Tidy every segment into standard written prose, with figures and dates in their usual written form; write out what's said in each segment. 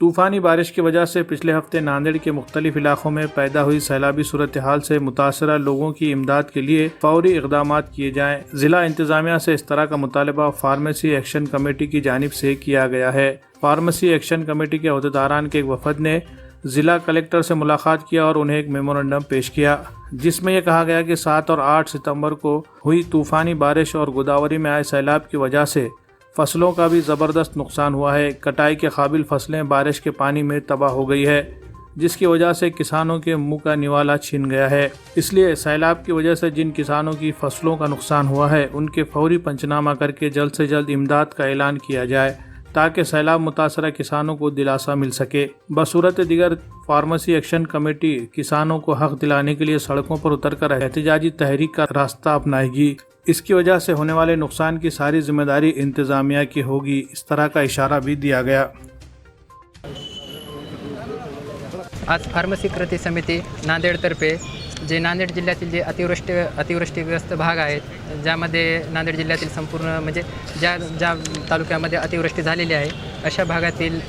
तूफ़ानी बारिश की वजह से पिछले हफ्ते नांदेड़ के मुख्तलिफ इलाकों में पैदा हुई सैलाबी सूरत हाल से मुतासरा लोगों की इमदाद के लिए फौरी इक़दाम किए जाएं। ज़िला इंतज़ामिया से इस तरह का मुतालबा फार्मेसी एक्शन कमेटी की जानिब से किया गया है। फार्मेसी एक्शन कमेटी के अहदेदारान के एक वफद ने ज़िला कलेक्टर से मुलाकात किया और उन्हें एक मेमोरेंडम पेश किया, जिसमें यह कहा गया कि 7 और 8 सितंबर को हुई तूफ़ानी बारिश और गोदावरी में आए सैलाब की वजह से फसलों का भी ज़बरदस्त नुकसान हुआ है। कटाई के काबिल फसलें बारिश के पानी में तबाह हो गई है, जिसकी वजह से किसानों के मुंह का निवाला छिन गया है। इसलिए सैलाब की वजह से जिन किसानों की फसलों का नुकसान हुआ है उनके फौरी पंचनामा करके जल्द से जल्द इमदाद का ऐलान किया जाए, ताकि सैलाब मुतासरा किसानों को दिलासा मिल सके। बसूरत दिगर फार्मेसी एक्शन कमेटी किसानों को हक दिलाने के लिए सड़कों पर उतरकर एहतजाजी तहरीक का रास्ता अपनाएगी। इसकी वजह से होने वाले नुकसान की सारी जिम्मेदारी इंतजामिया की होगी, इस तरह का इशारा भी दिया गया। आज फार्मसी कृती समिती नांदेडतर्फे जे नांदेड जिल्ह्यातील जे अतिवृष्टीग्रस्त भाग आहेत, ज्यामध्ये नांदेड जिल्ह्यातील संपूर्ण म्हणजे ज्या तालुक्यामध्ये अतिवृष्टी झालेली आहे अशा भागातील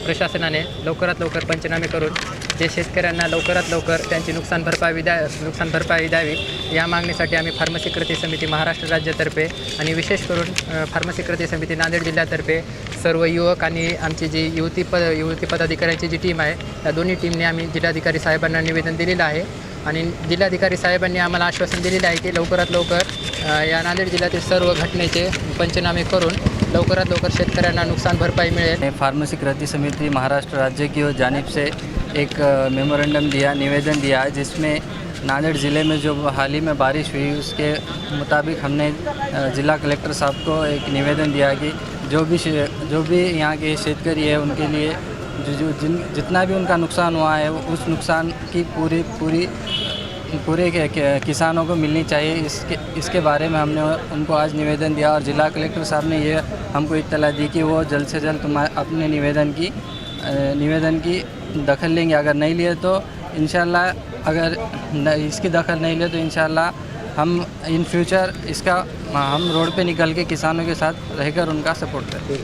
प्रशासनाने लवकरात लवकर पंचनामे करून जे शेतकऱ्यांना लवकरात लवकर त्यांची नुकसान भरपाई द्यावी या मागणीसाठी आम्ही फार्मसी कृती समिती महाराष्ट्र राज्यातर्फे आणि विशेष करून फार्मसी कृती समिती नांदेड जिल्ह्यातर्फे सर्व युवक आणि आमची जी युवती पदाधिकाऱ्यांची जी टीम आहे त्या दोन्ही टीमने आम्ही जिल्हाधिकारी साहेबांना निवेदन दिलेलं आहे आणि जिल्हाधिकारी साहेबांनी आम्हाला आश्वासन दिलेलं आहे की लवकरात लवकर या नांदेड जिल्ह्यातील सर्व घटनेचे पंचनामे करून लवकरात लवकर शेतकऱ्यांना नुकसान भरपाई मिळेल। फार्मेसी कृति समिति महाराष्ट्र राज्य की जानिब से एक मेमोरेंडम निवेदन दिया, जिसमें नांदेड़ ज़िले में जो हाल ही में बारिश हुई उसके मुताबिक हमने ज़िला कलेक्टर साहब को एक निवेदन दिया कि जो भी यहाँ के शेतकरी है उनके लिए जितना भी उनका नुकसान हुआ है उस नुकसान की पूरे किसानों को मिलनी चाहिए। इसके बारे में हमने उनको आज निवेदन दिया और ज़िला कलेक्टर साहब ने ये हमको इत्तला दी कि वो जल्द से जल्द अपने निवेदन की दखल लेंगे। अगर नहीं लिए तो इंशाल्लाह, अगर इसकी दखल नहीं लिए तो इंशाल्लाह हम इन फ्यूचर हम रोड पे निकल के किसानों के साथ रहकर उनका सपोर्ट करें।